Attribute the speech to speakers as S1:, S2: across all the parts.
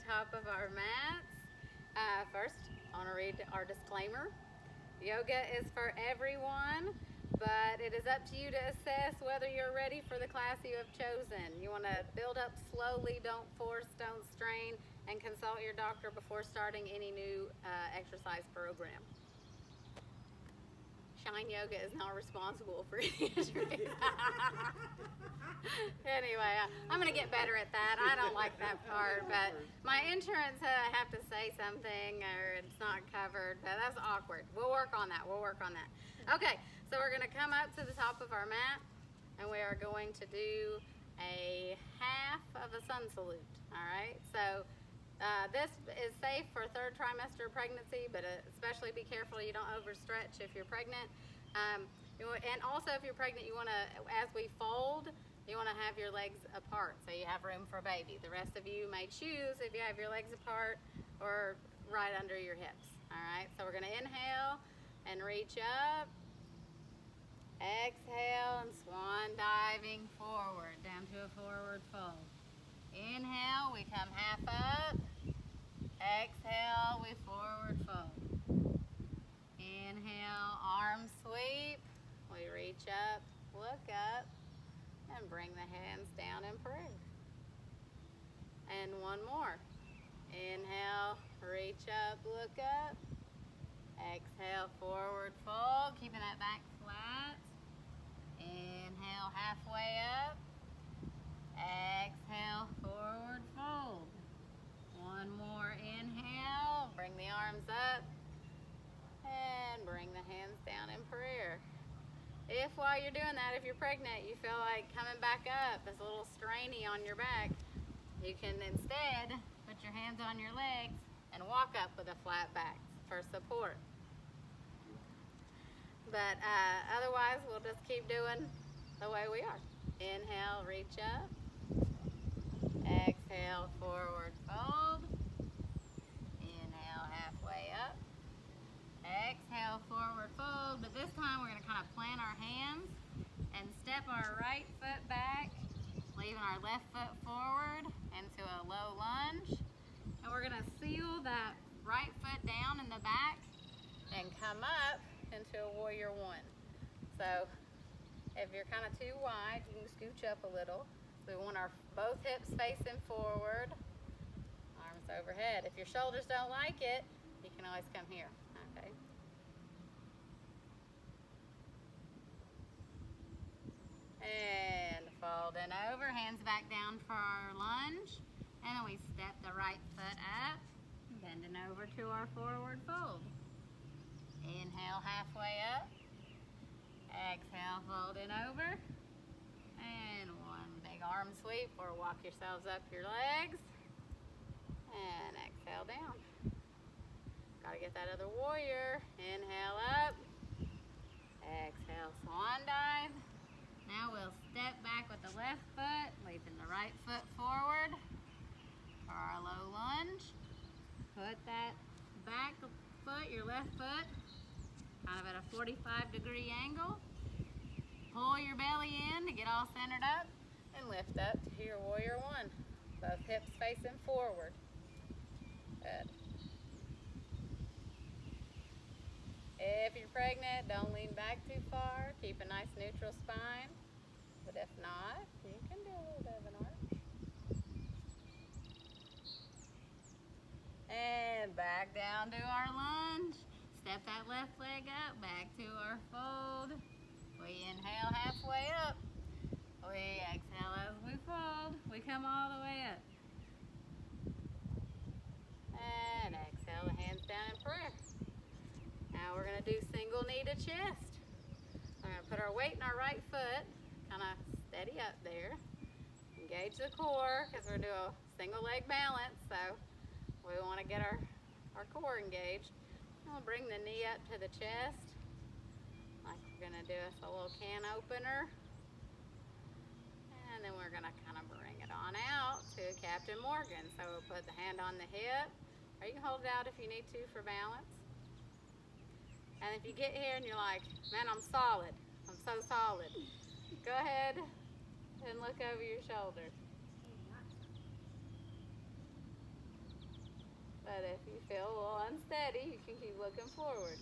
S1: top of our mats. First, I want to read our disclaimer. Yoga is for everyone, but it is up to you to assess whether you're ready for the class you have chosen. You want to build up slowly, don't force, don't strain, and consult your doctor before starting any new exercise program. Shine Yoga is not responsible for any injuries. Anyway, I'm going to get better at that. I don't like that part, but my insurance have to say something or it's not covered, but that's awkward. We'll work on that. Okay, so we're going to come up to the top of our mat, and we are going to do a half of a sun salute, all right? So this is safe for third trimester pregnancy, but especially be careful you don't overstretch if you're pregnant. And also if you're pregnant, you want to, as we fold, you want to have your legs apart so you have room for baby. The rest of you may choose if you have your legs apart or right under your hips. All right, so we're going to inhale and reach up. Exhale and swan diving forward down to a forward fold. Inhale, we come half up. Exhale, we forward fold. Inhale, arm sweep. We reach up, look up, and bring the hands down in prayer. And one more. Inhale, reach up, look up. Exhale, forward fold, keeping that back flat. Inhale, halfway up. Exhale, forward fold. One more inhale, bring the arms up and bring the hands down in prayer. If while you're doing that, if you're pregnant, you feel like coming back up is a little strainy on your back, you can instead put your hands on your legs and walk up with a flat back for support. But otherwise, we'll just keep doing the way we are. Inhale, reach up. Exhale, forward fold. Inhale, halfway up. Exhale, forward fold. But this time we're going to kind of plant our hands and step our right foot back, leaving our left foot forward into a low lunge. And we're going to seal that right foot down in the back and come up into a warrior one. So if you're kind of too wide, you can scooch up a little. We want our both hips facing forward, arms overhead. If your shoulders don't like it, you can always come here, okay? And folding over, hands back down for our lunge. And then we step the right foot up, bending over to our forward fold. Inhale, halfway up. Exhale, folding over. And one big arm sweep or walk yourselves up your legs. And exhale down. Gotta get that other warrior. Inhale up. Exhale, swan dive. Now we'll step back with the left foot, leaving the right foot forward for our low lunge. Put that back foot, your left foot, kind of at a 45-degree angle. Pull your belly in to get all centered up and lift up to your warrior one. Both hips facing forward. Good. If you're pregnant, don't lean back too far. Keep a nice neutral spine. But if not, you can do a little bit of an arch. And back down to our lunge. Step that left leg up, back to our fold. We inhale halfway up. We exhale as we fold. We come all the way up. And exhale the hands down in prayer. Now we're going to do single knee to chest. We're going to put our weight in our right foot, kind of steady up there. Engage the core because we're doing a single leg balance, so we want to get our core engaged. We'll bring the knee up to the chest, like we're going to do a little can opener. And then we're going to kind of bring it on out to Captain Morgan. So we'll put the hand on the hip, or you can hold it out if you need to for balance. And if you get here and you're like, man, I'm solid. I'm so solid. Go ahead and look over your shoulder. But if you feel a little unsteady, you can keep looking forward.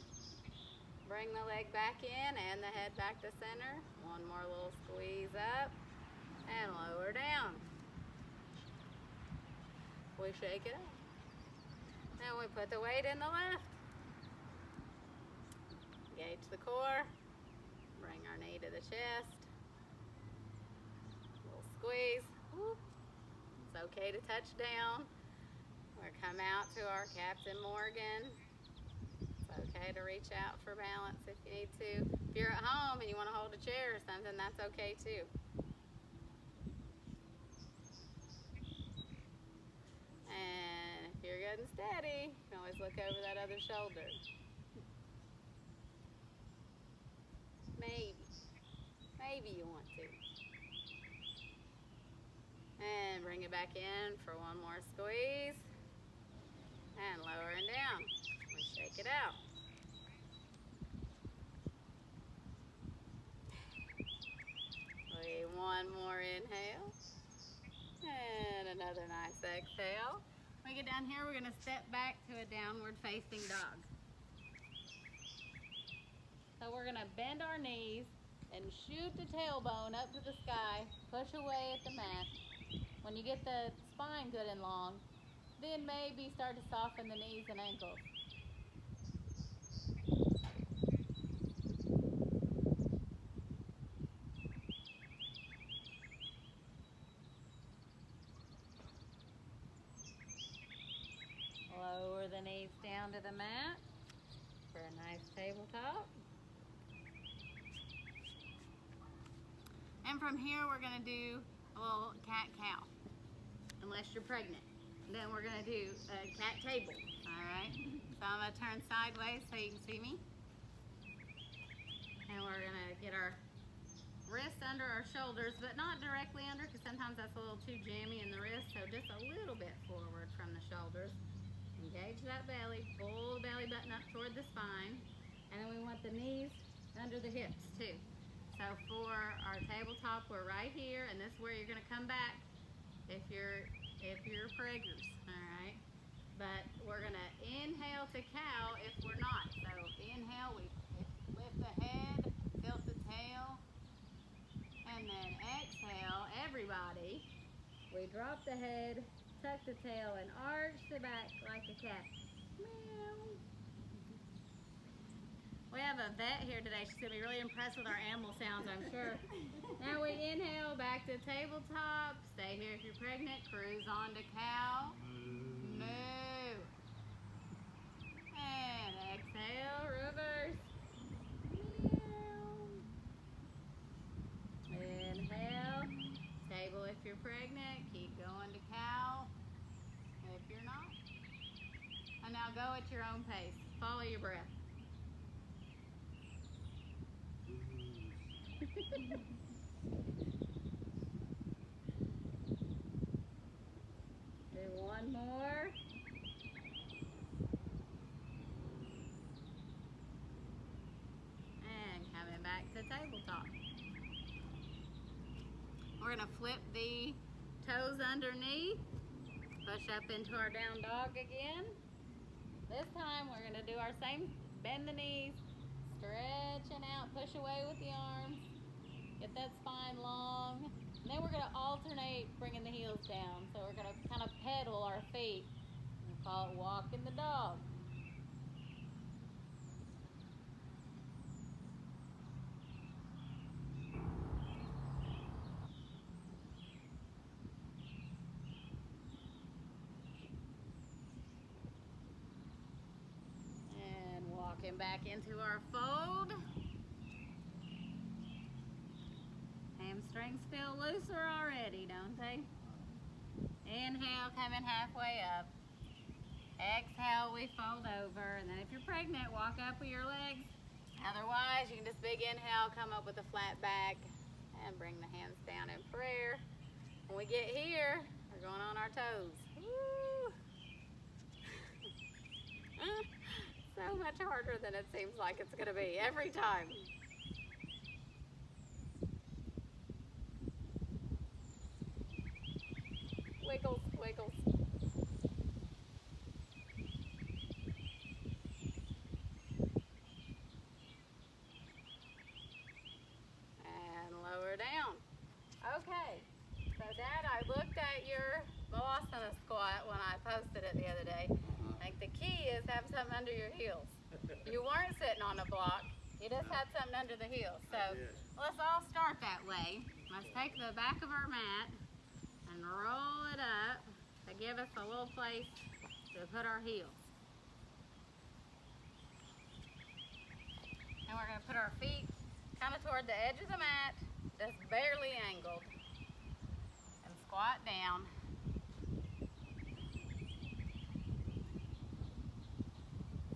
S1: Bring the leg back in and the head back to center. One more little squeeze up and lower down. We shake it up. Then we put the weight in the left. Engage the core. Bring our knee to the chest. Little squeeze. Whoop. It's okay to touch down. We'll come out to our Captain Morgan. It's okay to reach out for balance if you need to. If you're at home and you want to hold a chair or something, that's okay too. And if you're good and steady, you can always look over that other shoulder. Maybe you want to. And bring it back in for one more squeeze. And lower and down. We shake it out. One more inhale. And another nice exhale. When we get down here, we're going to step back to a downward facing dog. So we're going to bend our knees and shoot the tailbone up to the sky, push away at the mat. When you get the spine good and long, then maybe start to soften the knees and ankles. Lower the knees down to the mat for a nice tabletop. And from here, we're going to do a little cat-cow, unless you're pregnant. Then we're going to do a cat table, all right? So I'm going to turn sideways so you can see me. And we're going to get our wrists under our shoulders, but not directly under, because sometimes that's a little too jammy in the wrist. So just a little bit forward from the shoulders. Engage that belly, pull the belly button up toward the spine. And then we want the knees under the hips too. So for our tabletop, we're right here, and this is where you're going to come back if you're preggers, all right? But we're going to inhale to cow if we're not. So inhale, we lift the head, tilt the tail, and then exhale, everybody. We drop the head, tuck the tail, and arch the back like a cat. Meow. We have a vet here today. She's going to be really impressed with our animal sounds, I'm sure. Now we inhale back to tabletop. Stay here if you're pregnant. Cruise on to cow. Moo. And exhale, reverse. Meow. Inhale. Table if you're pregnant. Keep going to cow if you're not. And now go at your own pace. Follow your breath. Do one more. And coming back to tabletop. We're going to flip the toes underneath. Push up into our down dog again. This time we're going to do our same. Bend the knees. Stretching out, push away with the arms, get that spine long, and then we're going to alternate bringing the heels down. So we're going to kind of pedal our feet. We call it walking the dog. And walking back into our fold. Hamstrings feel looser already, don't they? Inhale, coming halfway up. Exhale, we fold over. And then if you're pregnant, walk up with your legs. Otherwise, you can just big inhale, come up with a flat back, and bring the hands down in prayer. When we get here, we're going on our toes. Woo! So much harder than it seems like it's going to be every time. Wiggles, wiggles. So Dad, I looked at your Vinyasa squat when I posted it the other day. I think the key is have something under your heels. You weren't sitting on a block. You just had something under the heels. So let's all start that way. Let's take the back of our mat and roll it up to give us a little place to put our heels. And we're going to put our feet kind of toward the edge of the mat, just barely angled. And squat down.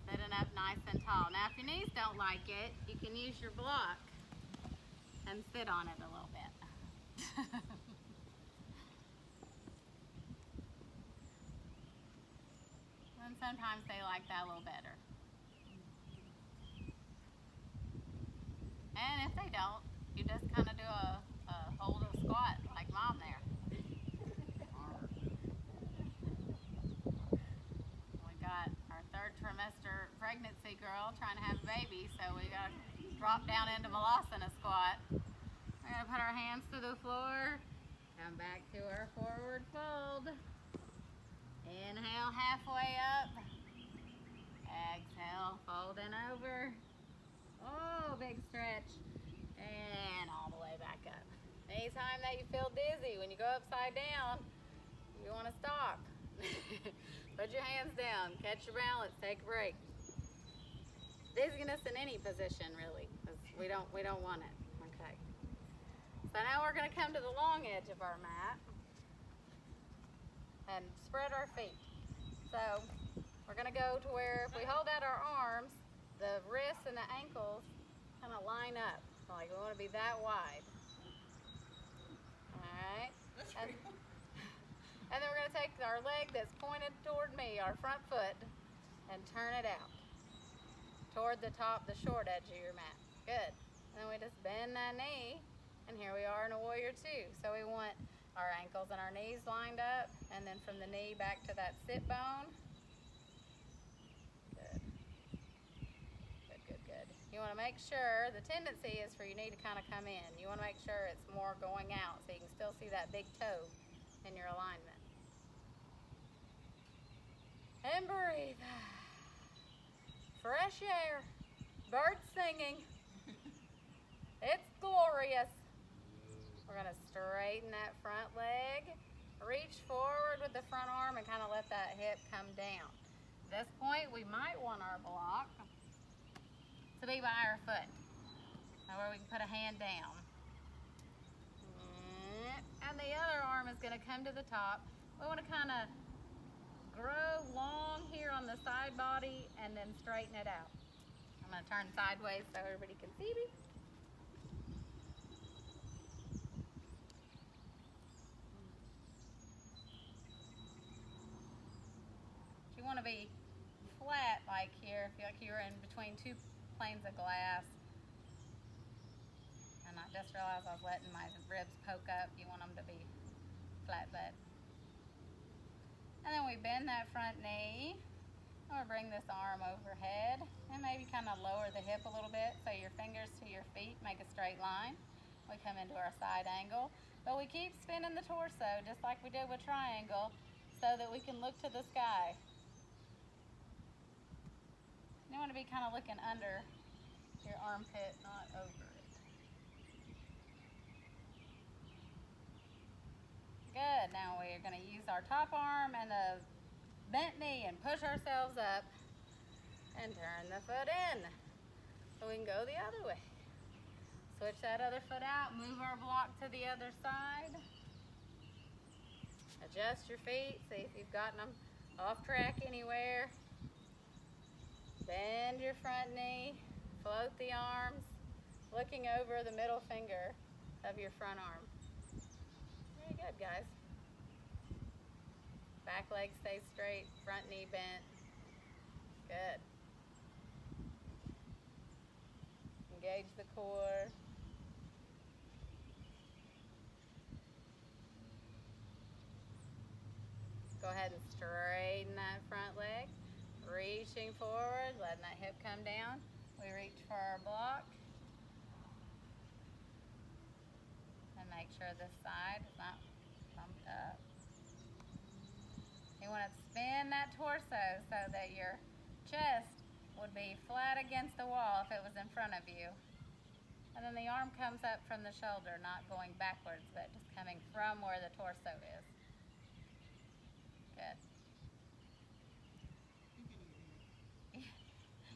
S1: Sitting up nice and tall. Now if your knees don't like it, you can use your block and sit on it a little bit. And sometimes they like that a little better. And if they don't, you just kind of do a hold of squat like Mom there. We got our 3rd trimester pregnancy girl trying to have a baby, so we got to drop down into Vinyasa squat. We're going to put our hands to the floor, come back to our forward fold. Inhale halfway up. Exhale, folding over. Oh, big stretch. And all the way back up. Anytime that you feel dizzy when you go upside down, you want to stop. Put your hands down, catch your balance, take a break. Dizziness in any position, really, because we don't want it. Okay. So now we're going to come to the long edge of our mat and spread our feet. So we're going to go to where if we hold out our arms, the wrists and the ankles kind of line up. Like we want to be that wide. All right. And then we're going to take our leg that's pointed toward me, our front foot, and turn it out toward the top, the short edge of your mat. Good. And then we just bend that knee, and here we are in a warrior 2. So we want our ankles and our knees lined up, and then from the knee back to that sit bone. Good. Good, good, good. You want to make sure, the tendency is for your knee to kind of come in. You want to make sure it's more going out so you can still see that big toe in your alignment. And breathe. Fresh air. Birds singing. It's glorious. We're going to straighten that front leg. Reach forward with the front arm and kind of let that hip come down. At this point, we might want our block to be by our foot. Now where we can put a hand down. And the other arm is going to come to the top. We want to kind of grow long here on the side body and then straighten it out. I'm going to turn sideways so everybody can see me. You want to be flat like here, feel like you're in between 2 planes of glass. And I just realized I was letting my ribs poke up. You want them to be flat butt. And then we bend that front knee. And we bring this arm overhead and maybe kind of lower the hip a little bit so your fingers to your feet make a straight line. We come into our side angle, but we keep spinning the torso just like we did with triangle so that we can look to the sky. You want to be kind of looking under your armpit, not over it. Good. Now we're going to use our top arm and the bent knee and push ourselves up and turn the foot in. So we can go the other way. Switch that other foot out, move our block to the other side. Adjust your feet, see if you've gotten them off track anywhere. Bend your front knee, float the arms, looking over the middle finger of your front arm. Very good, guys. Back leg stays straight, front knee bent. Good. Engage the core. Go ahead and straighten that front leg. Reaching forward, letting that hip come down. We reach for our block. And make sure this side is not pumped up. You want to spin that torso so that your chest would be flat against the wall if it was in front of you. And then the arm comes up from the shoulder, not going backwards, but just coming from where the torso is. Good.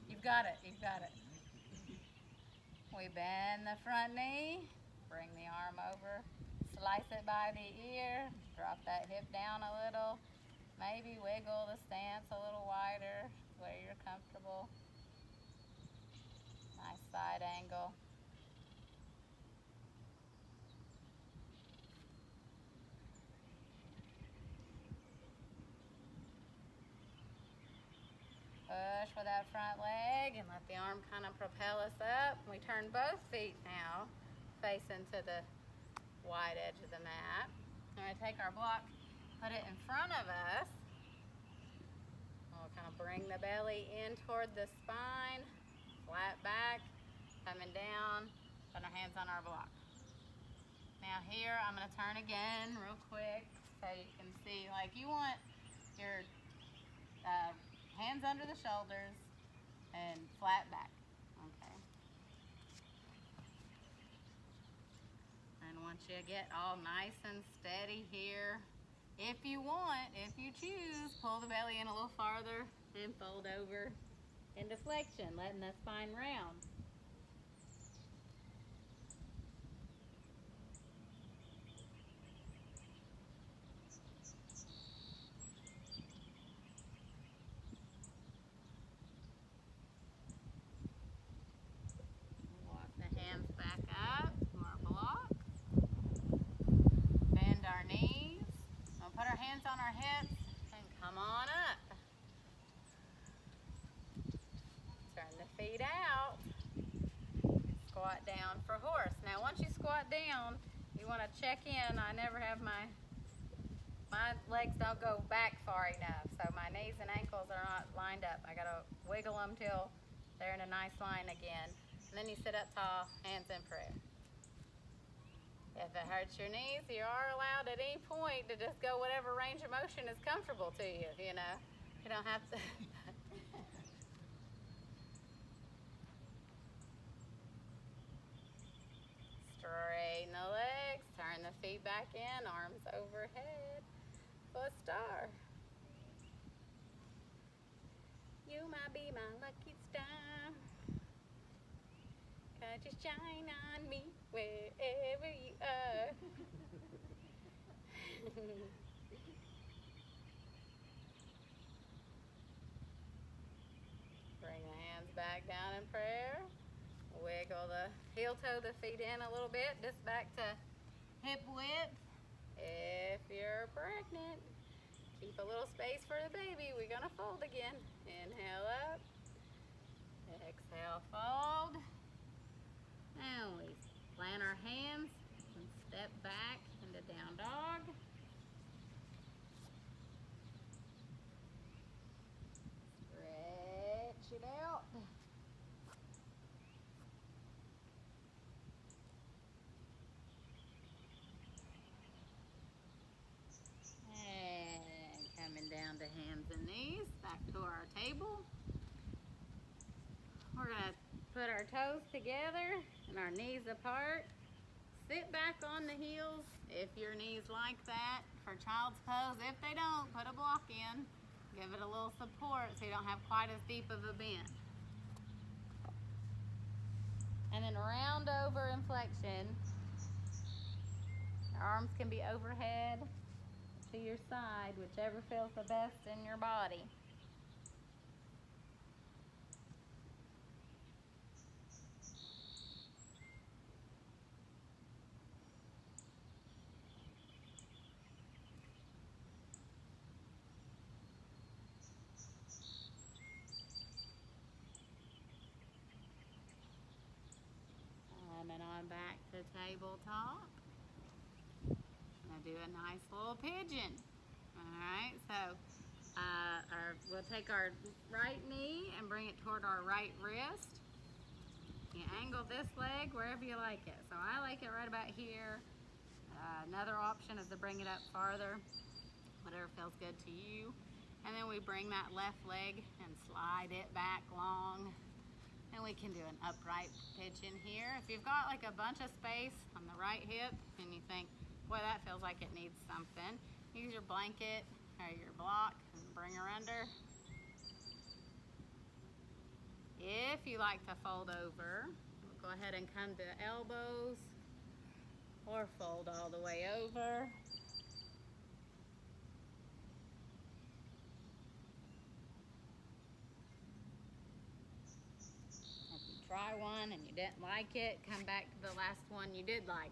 S1: You've got it, you've got it. We bend the front knee, bring the arm over, slice it by the ear, drop that hip down a little, maybe wiggle the stance a little wider where you're comfortable. Nice side angle. Push with that front leg and let the arm kind of propel us up. We turn both feet now, facing to the wide edge of the mat. I'm going to take our block, put it in front of us. We'll kind of bring the belly in toward the spine, flat back, coming down, put our hands on our block. Now here, I'm going to turn again real quick so you can see, like you want your hands under the shoulders and flat back. Okay. And once you get all nice and steady here, if you want, if you choose, pull the belly in a little farther and fold over into flexion, letting the spine round. On our hips and come on up. Turn the feet out. Squat down for horse. Now once you squat down, you want to check in. I never have my legs don't go back far enough, so my knees and ankles are not lined up. I gotta wiggle them till they're in a nice line again. And then you sit up tall, hands in prayer. If it hurts your knees, you are allowed at any point to just go whatever range of motion is comfortable to you, you know. You don't have to. Straighten the legs, turn the feet back in, arms overhead for a star. You might be my lucky star. Just shine on me wherever you are. Bring the hands back down in prayer. Wiggle the heel toe the feet in a little bit, just back to hip width. If you're pregnant, keep a little space for the baby. We're gonna fold again. Inhale up. Exhale, fold. Now we plant our hands and step back into down dog. Stretch it out. And coming down to hands and knees, back to our table. We're going to put our toes together and our knees apart. Sit back on the heels if your knees like that for child's pose. If they don't, put a block in. Give it a little support so you don't have quite as deep of a bend. And then round over in flexion. Our arms can be overhead to your side, whichever feels the best in your body. Coming on back to tabletop. Now do a nice little pigeon. Alright, so we'll take our right knee and bring it toward our right wrist. You angle this leg wherever you like it. So I like it right about here. Another Another option is to bring it up farther, whatever feels good to you. And then we bring that left leg and slide it back long. And we can do an upright pigeon here. If you've got like a bunch of space on the right hip and you think, boy, that feels like it needs something, use your blanket or your block and bring her under. If you like to fold over, we'll go ahead and come to elbows or fold all the way over. If you try one and you didn't like it, come back to the last one you did like.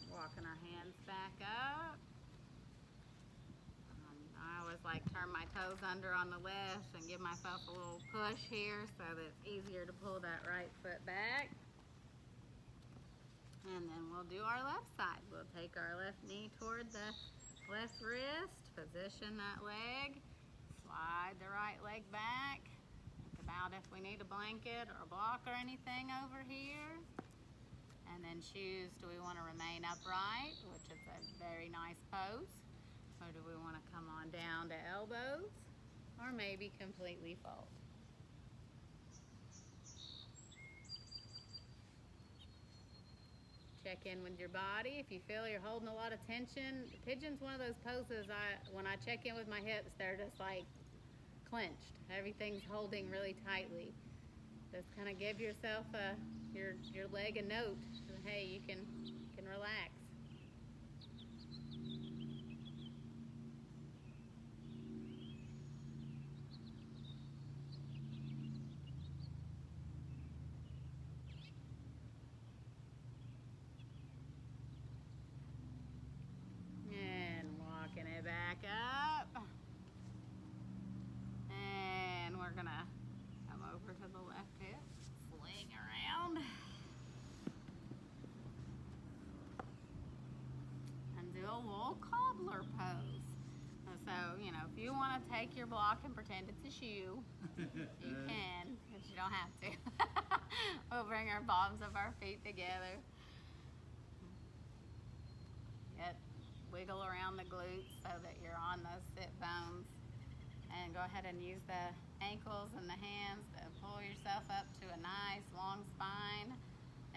S1: Walking our hands back up. I always like turn my toes under on the left and give myself a little push here so that it's easier to pull that right foot back. And then we'll do our left side. We'll take our left knee toward the left wrist, position that leg, slide the right leg back. Think about if we need a blanket or a block or anything over here. And then choose, do we want to remain upright, which is a very nice pose, or do we want to come on down to elbows, or maybe completely fold. Check in with your body. If you feel you're holding a lot of tension, pigeon's one of those poses, when I check in with my hips, they're just like clenched. Everything's holding really tightly. Just kind of give yourself your leg a note. Hey, you can relax. And walking it back up. And we're gonna come over to the left hip, swing around. A little cobbler pose. So, you know, if you want to take your block and pretend it's a shoe, you can, but you don't have to. We'll bring our palms of our feet together. Wiggle around the glutes so that you're on those sit bones. And go ahead and use the ankles and the hands to pull yourself up to a nice long spine.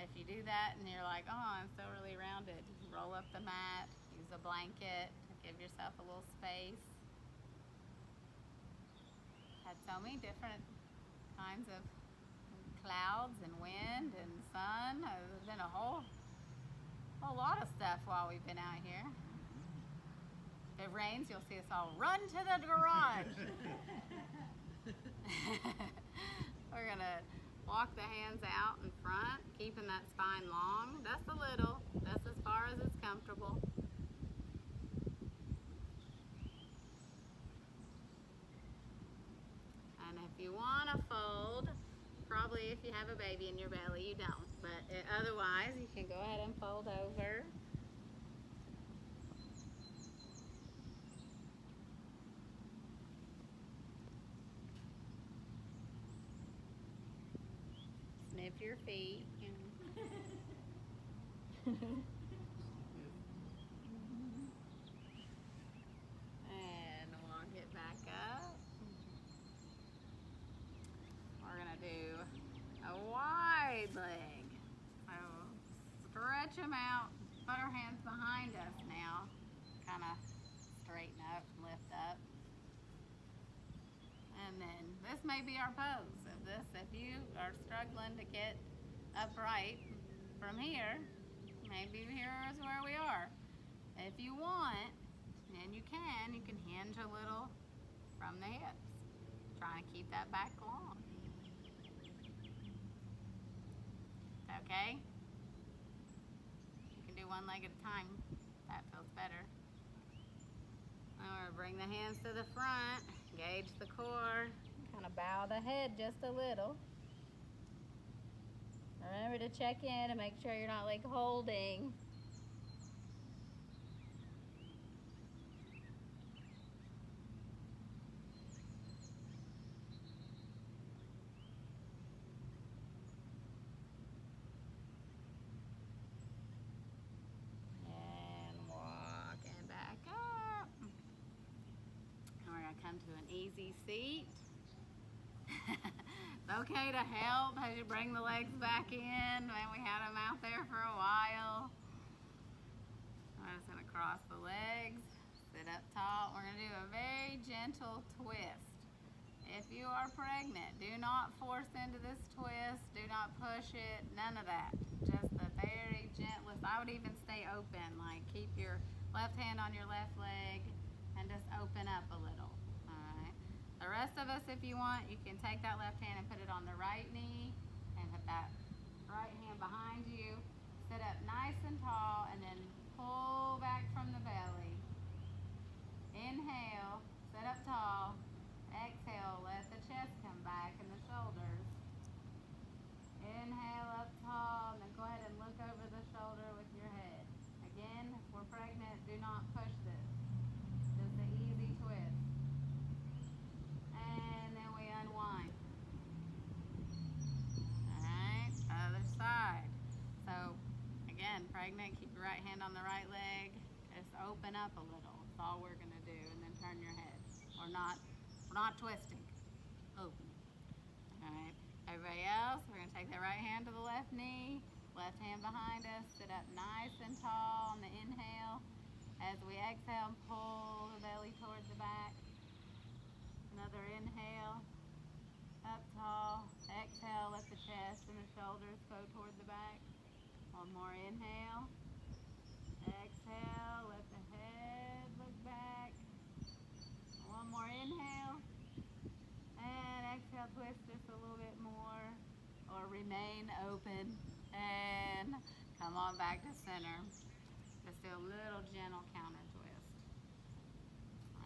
S1: If you do that and you're like, oh, I'm so really rounded, roll up the mat. Use a blanket to give yourself a little space. Had so many different kinds of clouds and wind and sun. There's been a whole lot of stuff while we've been out here. If it rains, you'll see us all run to the garage. We're gonna walk the hands out in front, keeping that spine long. That's a little, that's as far as it's comfortable. And if you want to fold, probably if you have a baby in your belly, you don't. But otherwise, you can go ahead and fold over. Snip your feet. And walk it back up. We're going to do a wide leg. So stretch them out. Put our hands behind us now. Kind of straighten up, lift up. And then this may be our pose. If you are struggling to get upright from here, maybe here is where we are. If you want, and you can hinge a little from the hips. Try and keep that back long. Okay? You can do one leg at a time. That feels better. Or bring the hands to the front, engage the core, kind of bow the head just a little. Remember to check in and make sure you're not like holding. And walking back up. And we're gonna come to an easy seat. It's okay to help as you bring the legs back in. Man, we had them out there for a while. I'm just gonna cross the legs, sit up tall. We're gonna do a very gentle twist. If you are pregnant, do not force into this twist. Do not push it, none of that. Just the very gentlest. I would even stay open, like keep your left hand on your left leg and just open up a little. The rest of us, if you want, you can take that left hand and put it on the right knee and put that right hand behind you. Sit up nice and tall and then pull back from the belly. Inhale, sit up tall. Exhale, let the chest come back and the shoulders. Inhale up tall and then go ahead and look over the shoulder with your head. Again, if we're pregnant, do not push this. Just an easy twist. And then we unwind. Alright, other side. So, again, pregnant, keep your right hand on the right leg. Just open up a little. That's all we're going to do. And then turn your head. We're not twisting. Open. Alright, everybody else, we're going to take that right hand to the left knee. Left hand behind us. Sit up nice and tall on the inhale. As we exhale, pull the belly towards the back. Another inhale, up tall. Exhale, let the chest and the shoulders go toward the back. One more inhale. Exhale, let the head look back. One more inhale. And exhale, twist just a little bit more. Or remain open. And come on back to center. Just do a little gentle counter twist.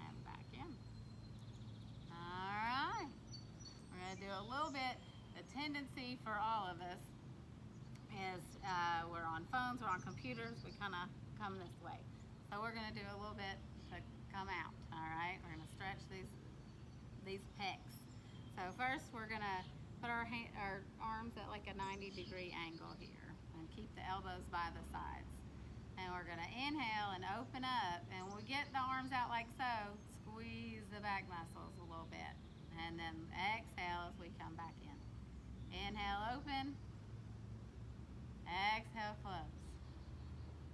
S1: And back in. Alright, we're going to do a little bit. The tendency for all of us is we're on phones, we're on computers, we kind of come this way. So we're going to do a little bit to come out. Alright, we're going to stretch these pecs. So first we're going to put our arms at like a 90-degree angle here and keep the elbows by the sides. And we're going to inhale and open up, and when we get the arms out like so, squeeze the back muscles a little bit. And then exhale as we come back in. Inhale, open. Exhale, close.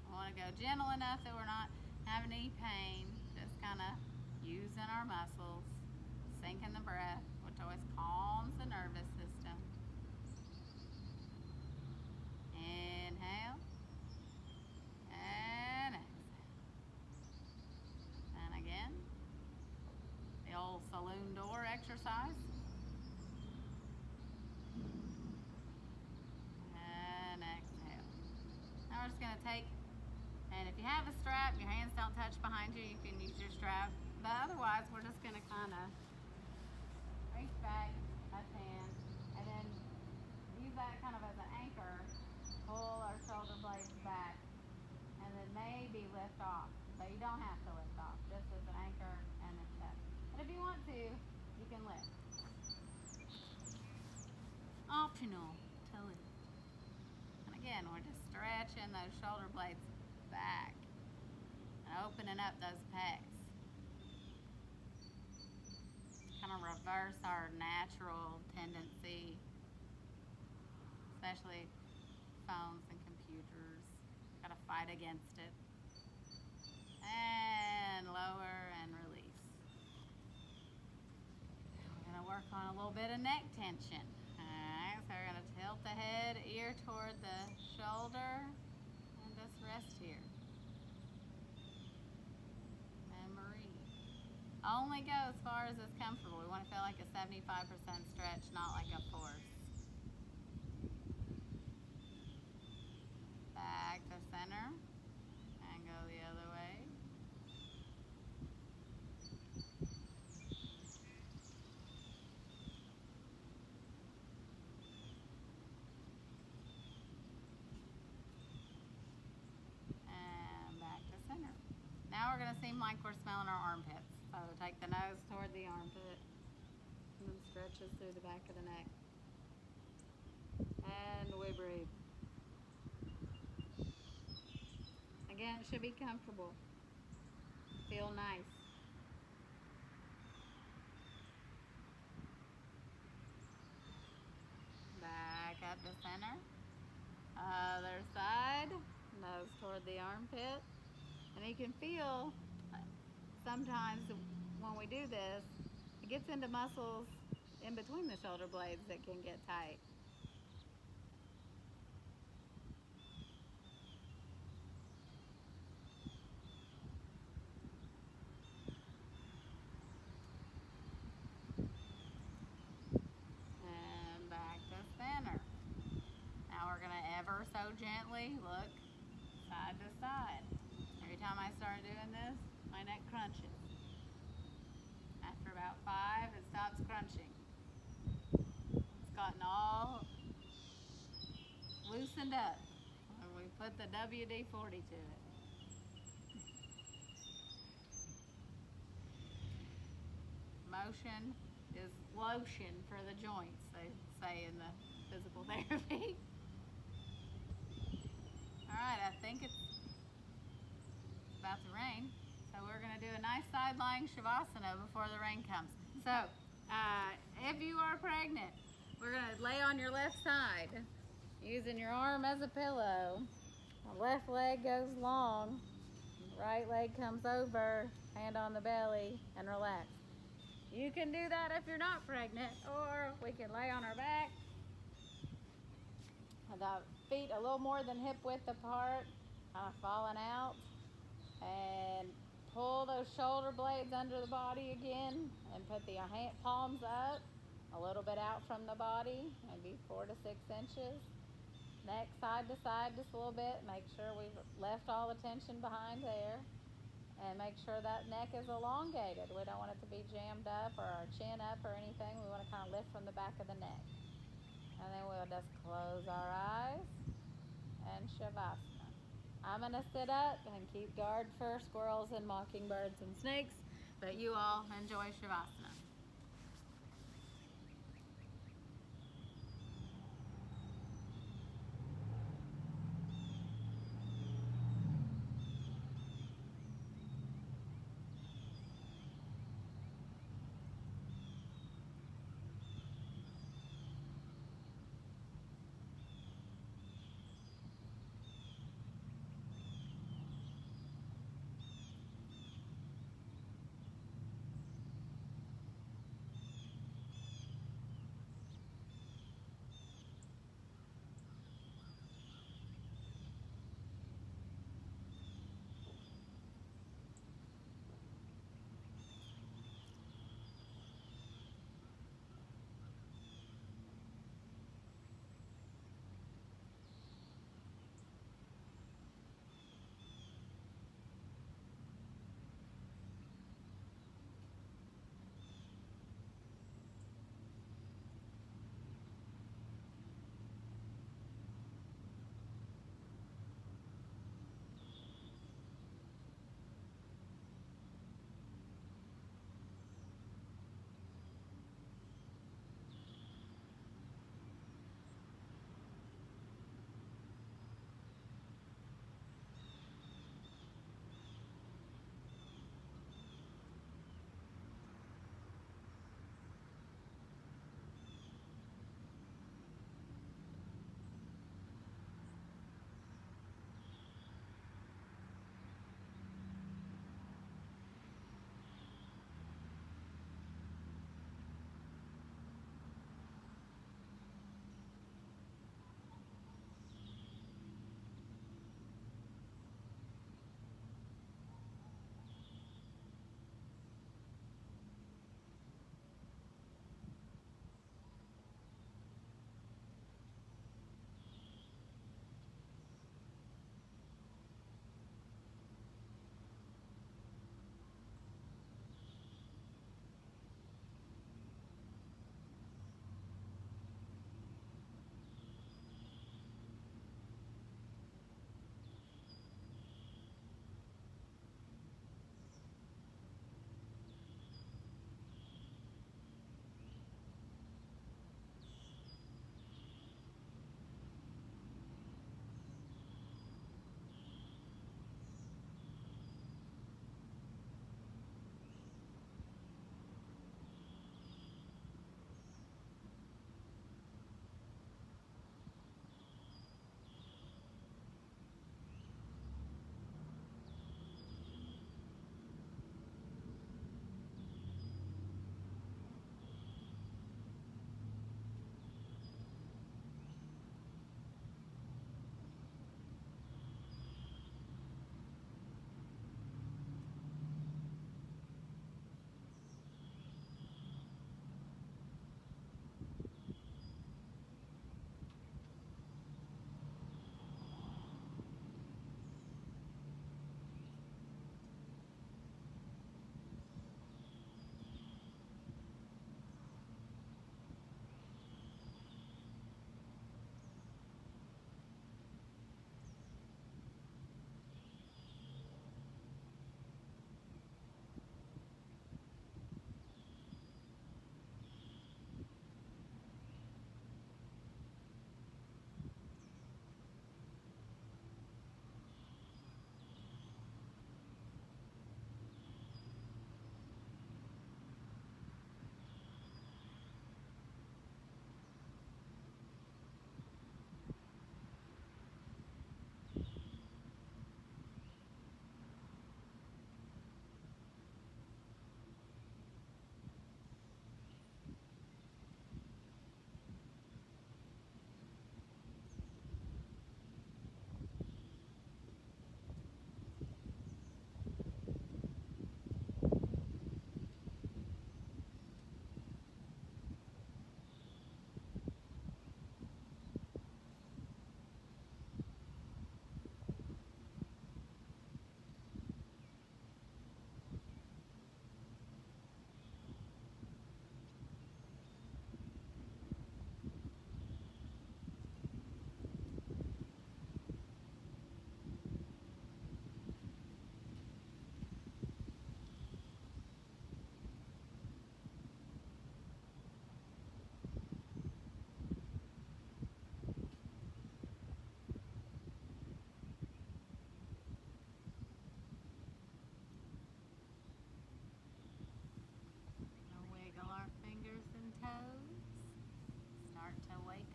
S1: We want to go gentle enough that we're not having any pain, just kind of using our muscles, sinking the breath, which always calms the nervous system. Inhale. And exhale. And again, the old saloon door exercise. And exhale. Now we're just going to take, and if you have a strap, your hands don't touch behind you, you can use your strap. But otherwise, we're just going to kind of reach back, touch hands, and then use that kind of as an anchor. Pull our shoulder blades back, and then maybe lift off. But you don't have to lift off, just as an anchor and a check. But if you want to, you can lift. Optional to lift. And again, we're just stretching those shoulder blades back and opening up those pecs. Kind of reverse our natural tendency, especially phones and computers. Gotta fight against it. And lower and release. We're gonna work on a little bit of neck tension. Alright, so we're gonna tilt the head, ear toward the shoulder, and just rest here. And breathe. Only go as far as it's comfortable. We want to feel like a 75% stretch, not like a force. Back to center and go the other way. like we're smelling our armpits. So take the nose toward the armpit and then stretches through the back of the neck. And we breathe. Again, it should be comfortable. Feel nice. Back up to center. Other side. Nose toward the armpit. And you can feel sometimes when we do this, it gets into muscles in between the shoulder blades that can get tight. And back to center. Now we're going to ever so gently look side to side. Every time I start doing this, my neck crunches. After about 5, it stops crunching. It's gotten all loosened up. We put the WD-40 to it. Motion is lotion for the joints, they say in the physical therapy. Alright, I think it's about to rain. So we're going to do a nice side lying Shavasana before the rain comes. So, if you are pregnant, we're going to lay on your left side, using your arm as a pillow. The left leg goes long, right leg comes over, hand on the belly, and relax. You can do that if you're not pregnant, or we can lay on our back, the feet a little more than hip width apart, kind of falling out, and pull those shoulder blades under the body again, and put the palms up, a little bit out from the body, maybe 4 to 6 inches. Neck side to side just a little bit. Make sure we've left all the tension behind there. And make sure that neck is elongated. We don't want it to be jammed up or our chin up or anything. We want to kind of lift from the back of the neck. And then we'll just close our eyes and Shavasana. I'm going to sit up and keep guard for squirrels and mockingbirds and snakes, but you all enjoy Shavasana.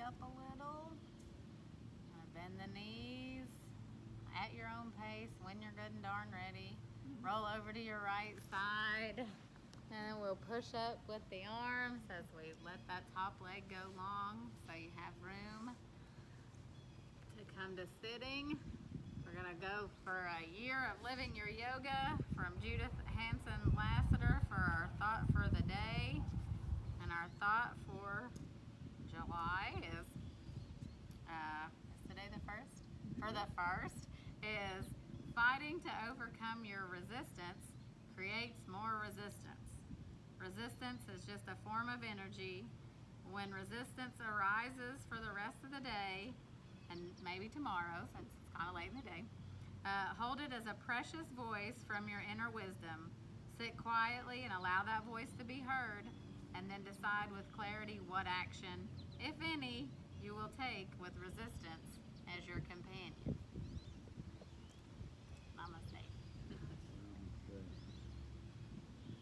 S1: up a little. Bend the knees at your own pace when you're good and darn ready. Roll over to your right side. And then we'll push up with the arms as we let that top leg go long so you have room to come to sitting. We're gonna go for a year of living your yoga from Judith Hanson Lassiter for our thought for the day. And our thought for July is today the 1st? For the 1st is fighting to overcome your resistance creates more resistance. Resistance is just a form of energy. When resistance arises for the rest of the day, and maybe tomorrow since it's kind of late in the day, hold it as a precious voice from your inner wisdom. Sit quietly and allow that voice to be heard, and then decide with clarity what action, if any, you will take with resistance as your companion.